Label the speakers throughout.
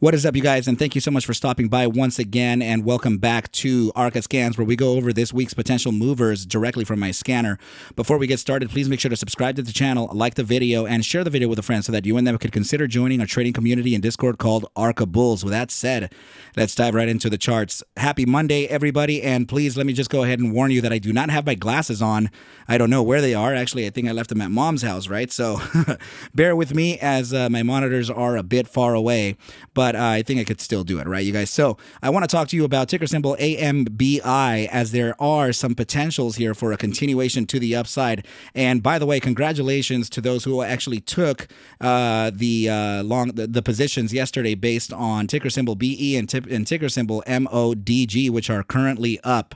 Speaker 1: What is up, you guys? And thank you so much for stopping by once again. And welcome back to Arca-Scans, where we go over this week's potential movers directly from my scanner. Before we get started, please make sure to subscribe to the channel, like the video, and share the video with a friend so that you and them could consider joining our trading community in Discord called Arca Bulls. With that said, let's dive right into the charts. Happy Monday, everybody. And please let me just go ahead and warn you that I do not have my glasses on. I don't know where they are. Actually, I think I left them at mom's house, right? So bear with me as my monitors are a bit far away. But I think I could still do it, right, you guys? So I want to talk to you about ticker symbol AMBI, as there are some potentials here for a continuation to the upside. And by the way, congratulations to those who actually took the positions yesterday based on ticker symbol BE and ticker symbol MODG, which are currently up.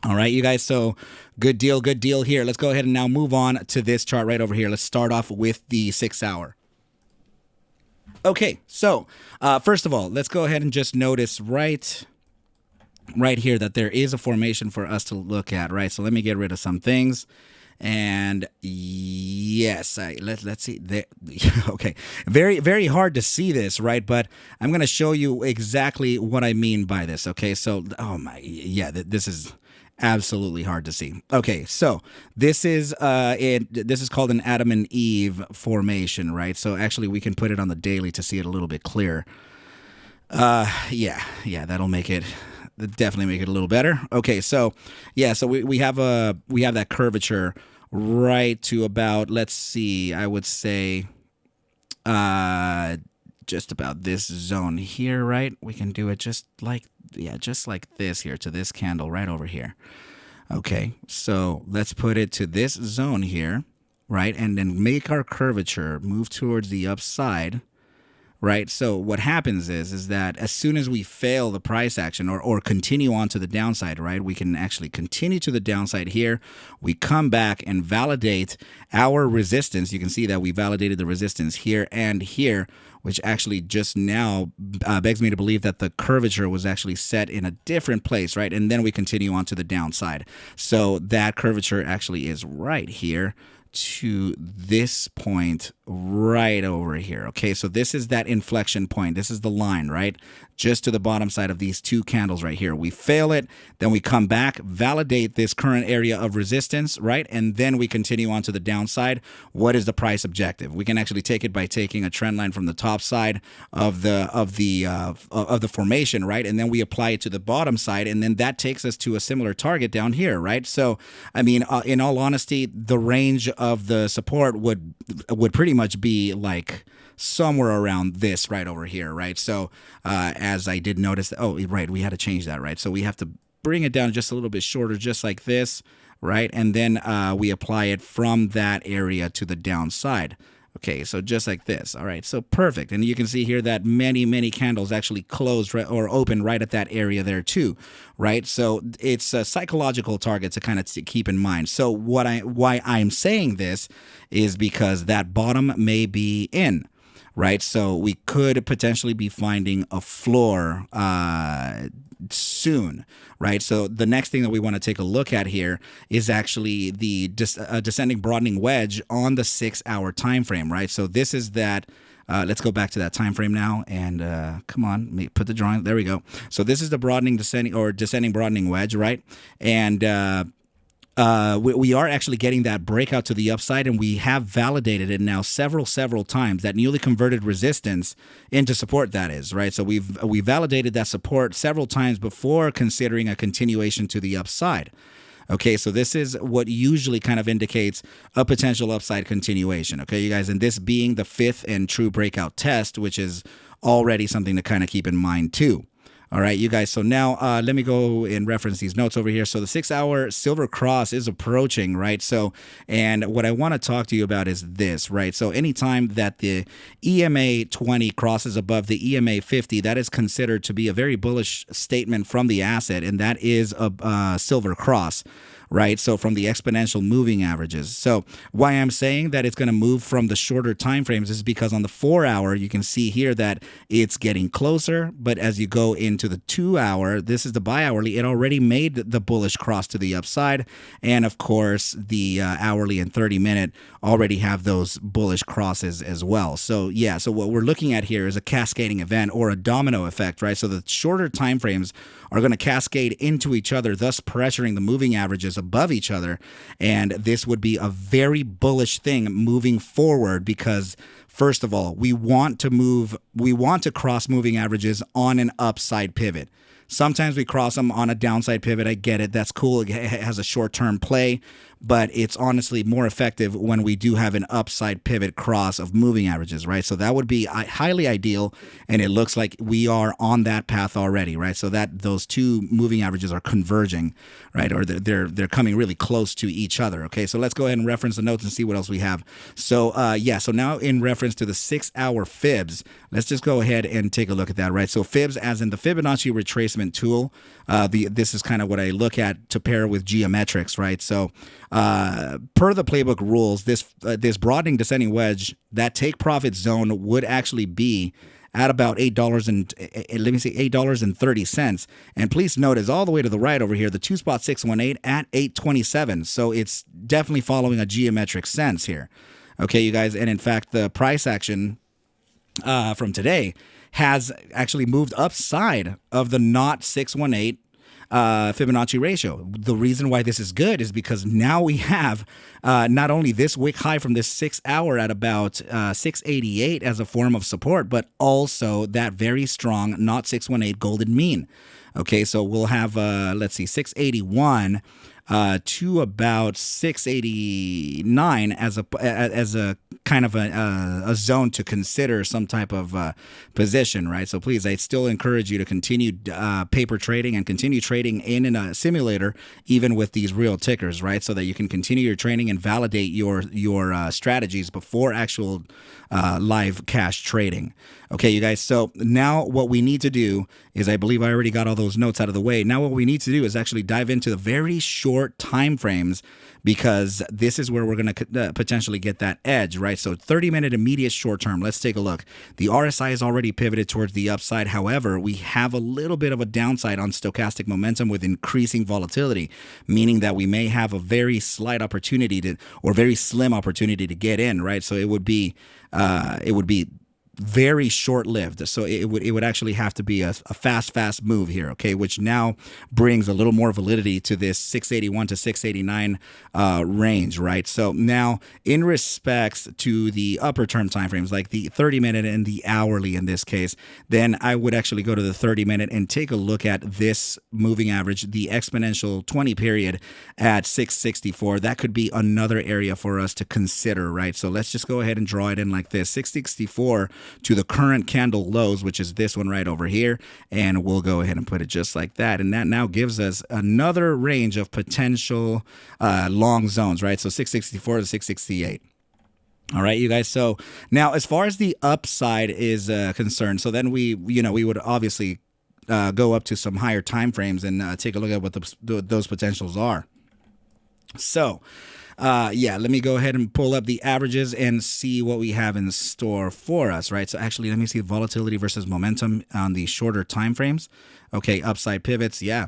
Speaker 1: All right, you guys, so good deal here. Let's go ahead and now move on to this chart right over here. Let's start off with the 6 hour. Okay, so first of all, let's go ahead and just notice right here that there is a formation for us to look at, right? So let me get rid of some things. And yes, let's see. Okay, very hard to see this, right? But I'm going to show you exactly what I mean by this, okay? So, oh my, yeah, this is absolutely hard to see. Okay, so this is called an Adam and Eve formation, right? So actually we can put it on the daily to see it a little bit clearer. Yeah, that'll definitely make it a little better. Okay, so yeah, so we have that curvature right to about, let's see, I would say just about this zone here, right? We can do it just like this here, to this candle right over here. Okay, so let's put it to this zone here, right? And then make our curvature move towards the upside, right? So what happens is that as soon as we fail the price action or continue on to the downside, right, we can actually continue to the downside here. We come back and validate our resistance. You can see that we validated the resistance here and here, which actually just now begs me to believe that the curvature was actually set in a different place, right? And then we continue on to the downside. So that curvature actually is right here to this point right over here. Okay, so this is that inflection point. This is the line, right? Just to the bottom side of these two candles right here. We fail it, then we come back, validate this current area of resistance, right? And then we continue on to the downside. What is the price objective? We can actually take it by taking a trend line from the top side of the formation, right? And then we apply it to the bottom side, and then that takes us to a similar target down here, right? So, I mean, in all honesty, the range of the support would pretty much be like somewhere around this right over here, right? So as I did notice, oh, right, we had to change that, right? So we have to bring it down just a little bit shorter, just like this, right? And then we apply it from that area to the downside. Okay, so just like this. All right, so perfect. And you can see here that many candles actually closed or open right at that area there too, right? So it's a psychological target to kind of keep in mind. So why I'm saying this is because that bottom may be in, right? So we could potentially be finding a floor soon, right? So the next thing that we want to take a look at here is actually the descending broadening wedge on the 6 hour time frame, right? So this is that. Let's go back to that time frame now, and come on, put the drawing. There we go. So this is the descending broadening wedge, right? And we are actually getting that breakout to the upside, and we have validated it now several times, that newly converted resistance into support, that is, right? So we validated that support several times before considering a continuation to the upside. Okay, so this is what usually kind of indicates a potential upside continuation, okay, you guys? And this being the 5th and true breakout test, which is already something to kind of keep in mind too. All right, you guys, so now let me go and reference these notes over here. So the 6 hour silver cross is approaching, right? So, and what I want to talk to you about is this, right? So anytime that the EMA 20 crosses above the EMA 50, that is considered to be a very bullish statement from the asset, and that is a silver cross, right? So from the exponential moving averages. So why I'm saying that it's going to move from the shorter time frames is because on the 4-hour, you can see here that it's getting closer. But as you go into the 2-hour, this is the bi-hourly, it already made the bullish cross to the upside. And of course, the hourly and 30-minute already have those bullish crosses as well. So yeah, so what we're looking at here is a cascading event or a domino effect, right? So the shorter time frames are going to cascade into each other, thus pressuring the moving averages above each other. And this would be a very bullish thing moving forward because, first of all, we want to cross moving averages on an upside pivot. Sometimes we cross them on a downside pivot. I get it. That's cool. It has a short-term play, but it's honestly more effective when we do have an upside pivot cross of moving averages, right? So that would be highly ideal, and it looks like we are on that path already, right? So that those two moving averages are converging, right? Or they're coming really close to each other, okay? So let's go ahead and reference the notes and see what else we have. So yeah, so now in reference to the 6-hour fibs, let's just go ahead and take a look at that, right? So fibs, as in the Fibonacci retracement tool, this is kind of what I look at to pair with geometrics, right? So per the playbook rules, this broadening descending wedge, that take profit zone would actually be at about $8 and let me say $8.30. And please note, is all the way to the right over here, the 2-spot 618 at 827. So it's definitely following a geometric sense here. Okay, you guys, and in fact, the price action from today has actually moved upside of the 0.618 Fibonacci ratio. The reason why this is good is because now we have not only this wick high from this 6-hour at about 688 as a form of support, but also that very strong 0.618 golden mean. Okay, so we'll have, let's see, 681 to about 689 as a kind of a zone to consider some type of position, right? So please, I still encourage you to continue paper trading and continue trading in a simulator, even with these real tickers, right? So that you can continue your training and validate your strategies before actual live cash trading. Okay, you guys. So now what we need to do is, I believe I already got all those notes out of the way. Now what we need to do is actually dive into the very short time frames, because this is where we're going to potentially get that edge, right? So 30-minute immediate short term, let's take a look. The RSI is already pivoted towards the upside. However, we have a little bit of a downside on stochastic momentum with increasing volatility, meaning that we may have a very slight opportunity to, or very slim opportunity to get in, right? So it would be very short-lived. So it would actually have to be a fast move here, okay, which now brings a little more validity to this 681 to 689 range, right? So now in respects to the upper term timeframes, like the 30-minute and the hourly in this case, then I would actually go to the 30-minute and take a look at this moving average, the exponential 20 period at 664. That could be another area for us to consider, right? So let's just go ahead and draw it in like this, 664 to the current candle lows, which is this one right over here, and we'll go ahead and put it just like that. And that now gives us another range of potential long zones, right? So 664 to 668. All right, you guys. So now as far as the upside is concerned, so then we would obviously go up to some higher time frames and take a look at what those potentials are. So yeah, let me go ahead and pull up the averages and see what we have in store for us, right? So actually, let me see volatility versus momentum on the shorter time frames. Okay, upside pivots, yeah.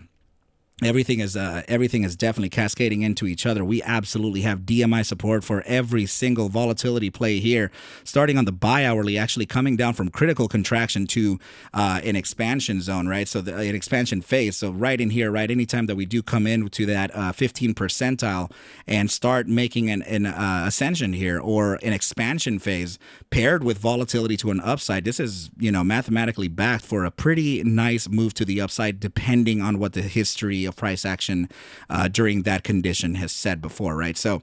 Speaker 1: Everything is definitely cascading into each other. We absolutely have DMI support for every single volatility play here, starting on the bi-hourly, actually coming down from critical contraction to an expansion zone, right? So an expansion phase. So right in here, right, anytime that we do come into that 15 percentile and start making an ascension here or an expansion phase paired with volatility to an upside, this is, mathematically backed for a pretty nice move to the upside, depending on what the history of price action during that condition has said before, right? So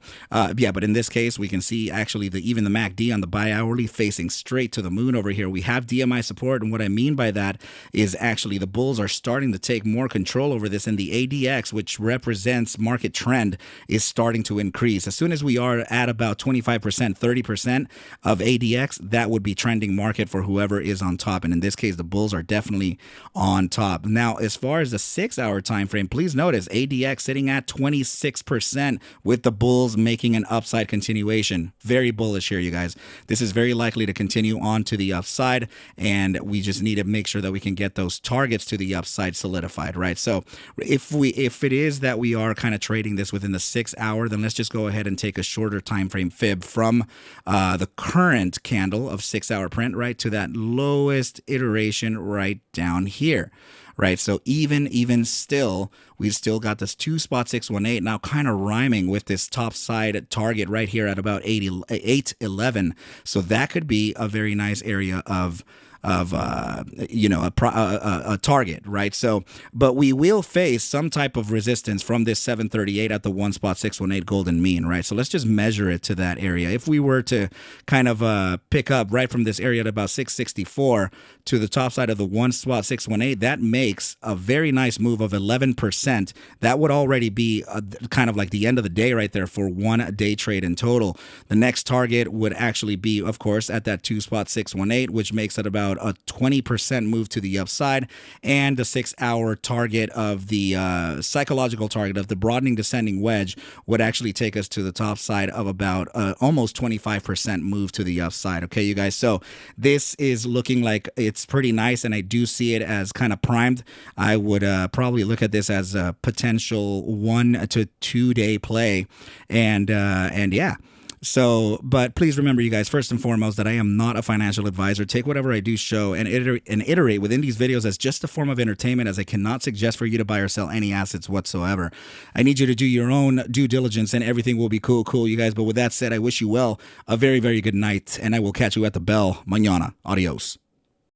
Speaker 1: yeah, but in this case, we can see actually even the MACD on the bi-hourly facing straight to the moon over here. We have DMI support, and what I mean by that is actually the bulls are starting to take more control over this, and the ADX, which represents market trend, is starting to increase. As soon as we are at about 25%, 30% of ADX, that would be trending market for whoever is on top, and in this case, the bulls are definitely on top. Now, as far as the 6-hour time frame, Please notice ADX sitting at 26% with the bulls making an upside continuation. Very bullish here, you guys. This is very likely to continue on to the upside, and we just need to make sure that we can get those targets to the upside solidified, right? So if it is that we are kind of trading this within the 6 hour, then let's just go ahead and take a shorter time frame fib from the current candle of 6 hour print, right, to that lowest iteration right down here. Right, so even still, we've still got this 2.618 now, kind of rhyming with this top side target right here at about 811. So that could be a very nice area of you know, a target, right? So, but we will face some type of resistance from this 738 at the 1.618 golden mean, right? So let's just measure it to that area. If we were to kind of pick up right from this area at about 664 to the top side of the 1.618, that makes a very nice move of 11%. That would already be kind of like the end of the day right there for 1 day trade in total. The next target would actually be, of course, at that 2.618, which makes it about a 20% move to the upside, and the 6 hour target of the psychological target of the broadening descending wedge would actually take us to the top side of about almost 25% move to the upside. Okay, you guys, so this is looking like it's pretty nice, and I do see it as kind of primed. I would probably look at this as a potential 1 to 2 day play, and yeah. So, but please remember, you guys, first and foremost, that I am not a financial advisor. Take whatever I do show and iterate within these videos as just a form of entertainment, as I cannot suggest for you to buy or sell any assets whatsoever. I need you to do your own due diligence, and everything will be cool, you guys. But with that said, I wish you well, a very, very good night, and I will catch you at the bell mañana. Adios.